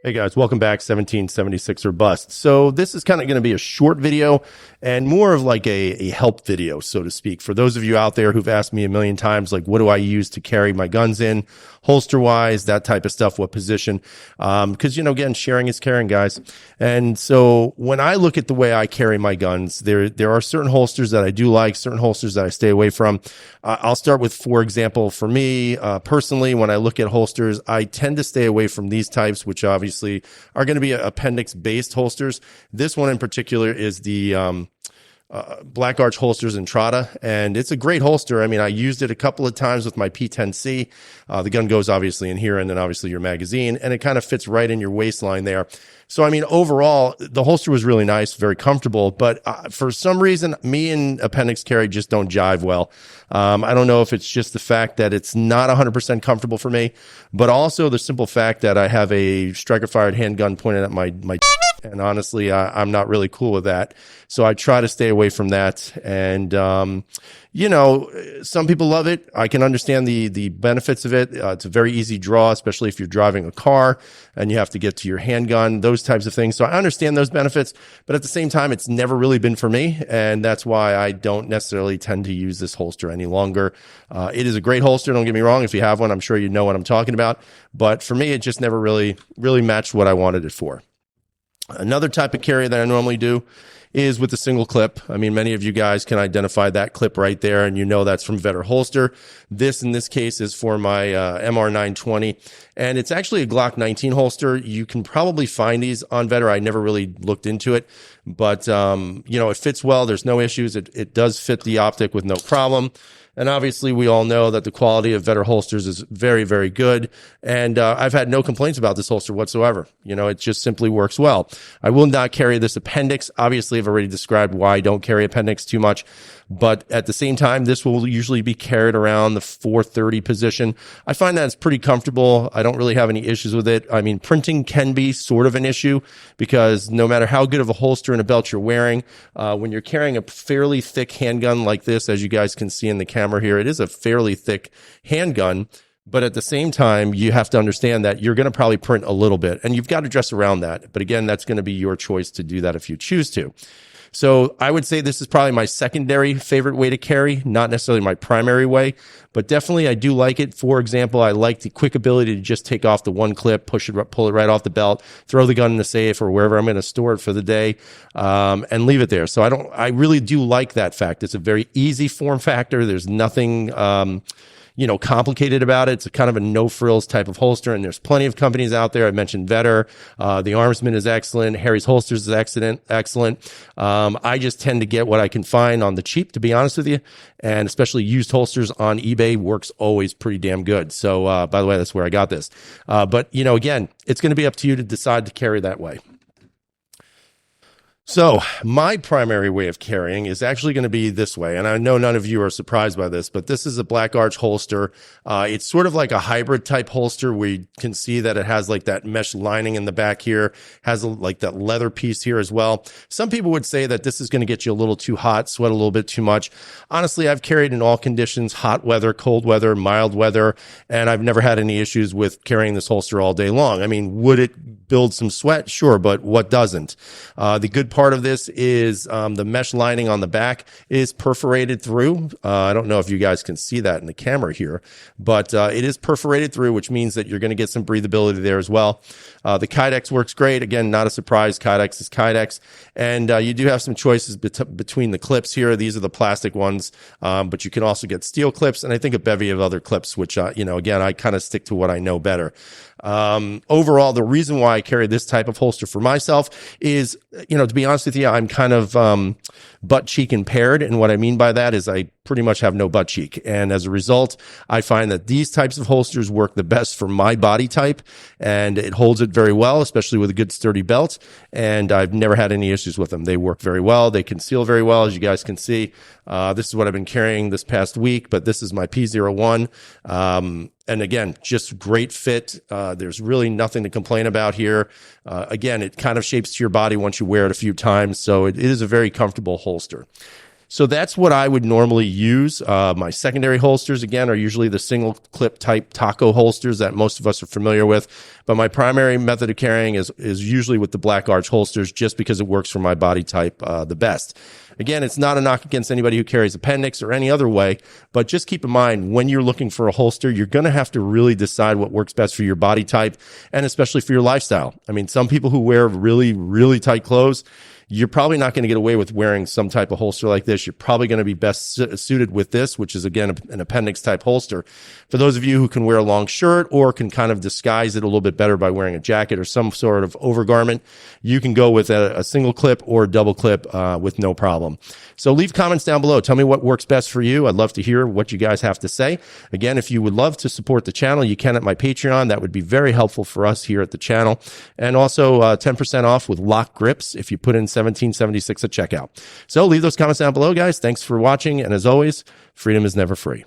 Hey guys, welcome back. 1776 or bust. So this is kind of going to be a short video and more of like a help video, so to speak. For those of you out there who've asked me a million times, like, what do I use to carry my guns in, holster wise, that type of stuff, what position? Because, again, sharing is caring, guys. And so when I look at the way I carry my guns, there are certain holsters that I do like, certain holsters that I stay away from. I'll start with, for example, for me, personally, when I look at holsters, I tend to stay away from these types, which obviously are going to be appendix based holsters. This one in particular is the Black Arch Holsters Entrada, and it's a great holster. I mean, I used it a couple of times with my P10C. The gun goes obviously in here, and then obviously your magazine, and it kind of fits right in your waistline there. So, I mean, overall, the holster was really nice, very comfortable, but for some reason, me and appendix carry just don't jive well. I don't know if it's just the fact that it's not 100% comfortable for me, but also the simple fact that I have a striker-fired handgun pointed at my and honestly, I'm not really cool with that. So I try to stay away from that. And, some people love it. I can understand the benefits of it. It's a very easy draw, especially if you're driving a car and you have to get to your handgun, those types of things. So I understand those benefits, but at the same time, it's never really been for me. And that's why I don't necessarily tend to use this holster any longer. It is a great holster. Don't get me wrong. If you have one, I'm sure you know what I'm talking about. But for me, it just never really matched what I wanted it for. Another type of carry that I normally do is with a single clip. I mean, many of you guys can identify that clip right there, and that's from Vetter Holster. This, in this case, is for my MR920, and it's actually a Glock 19 holster. You can probably find these on Vetter. I never really looked into it, but, it fits well. There's no issues. It does fit the optic with no problem. And obviously, we all know that the quality of Vetter holsters is very, very good. And I've had no complaints about this holster whatsoever. It just simply works well. I will not carry this appendix. Obviously, I've already described why I don't carry appendix too much. But at the same time, this will usually be carried around the 430 position. I find that it's pretty comfortable. I don't really have any issues with it. I mean, printing can be sort of an issue because no matter how good of a holster and a belt you're wearing, when you're carrying a fairly thick handgun like this, as you guys can see in the camera here, it is a fairly thick handgun. But at the same time, you have to understand that you're going to probably print a little bit, and you've got to dress around that. But again, that's going to be your choice to do that if you choose to. So I would say this is probably my secondary favorite way to carry, not necessarily my primary way, but definitely I do like it. For example, I like the quick ability to just take off the one clip, pull it right off the belt, throw the gun in the safe or wherever I'm going to store it for the day, and leave it there. So I really do like that fact. It's a very easy form factor. There's nothing, complicated about it. It's a kind of a no frills type of holster, and there's plenty of companies out there. I mentioned Vetter. The Armsman is excellent. Harry's Holsters is excellent. I just tend to get what I can find on the cheap, to be honest with you, and especially used holsters on eBay works always pretty damn good. So, by the way, that's where I got this. But again, it's going to be up to you to decide to carry that way. So my primary way of carrying is actually going to be this way. And I know none of you are surprised by this, but this is a Black Arch holster. It's sort of like a hybrid type holster where you can see that it has like that mesh lining in the back here, has like that leather piece here as well. Some people would say that this is going to get you a little too hot, sweat a little bit too much. Honestly, I've carried in all conditions, hot weather, cold weather, mild weather, and I've never had any issues with carrying this holster all day long. I mean, would it build some sweat? Sure, but what doesn't? The good part of this is the mesh lining on the back is perforated through. I don't know if you guys can see that in the camera here, but it is perforated through, which means that you're going to get some breathability there as well. The Kydex works great. Again, not a surprise. Kydex is Kydex. And you do have some choices between the clips here. These are the plastic ones, but you can also get steel clips, and I think a bevy of other clips, which, again, I kind of stick to what I know better. Overall, the reason why I carry this type of holster for myself is, to be honest with you, I'm kind of butt cheek impaired. And what I mean by that is I pretty much have no butt cheek. And as a result, I find that these types of holsters work the best for my body type, and it holds it very well, especially with a good sturdy belt. And I've never had any issues with them. They work very well. They conceal very well, as you guys can see. This is what I've been carrying this past week, but this is my P01. And again, just great fit. There's really nothing to complain about here. Again, it kind of shapes to your body once you wear it a few times. So it is a very comfortable holster. So that's what I would normally use. My secondary holsters, again, are usually the single clip type taco holsters that most of us are familiar with. But my primary method of carrying is usually with the black arch holsters, just because it works for my body type the best. Again, it's not a knock against anybody who carries Appendix or any other way, but just keep in mind when you're looking for a holster, you're going to have to really decide what works best for your body type and especially for your lifestyle. I mean, some people who wear really, really tight clothes, you're probably not going to get away with wearing some type of holster like this. You're probably going to be best suited with this, which is, again, an Appendix type holster. For those of you who can wear a long shirt or can kind of disguise it a little bit better by wearing a jacket or some sort of overgarment, you can go with a single clip or a double clip with no problem. So leave comments down below. Tell me what works best for you. I'd love to hear what you guys have to say. Again, if you would love to support the channel, you can at my Patreon. That would be very helpful for us here at the channel. And also 10% off with lock grips if you put in 1776 at checkout. So leave those comments down below, guys. Thanks for watching. And as always, freedom is never free.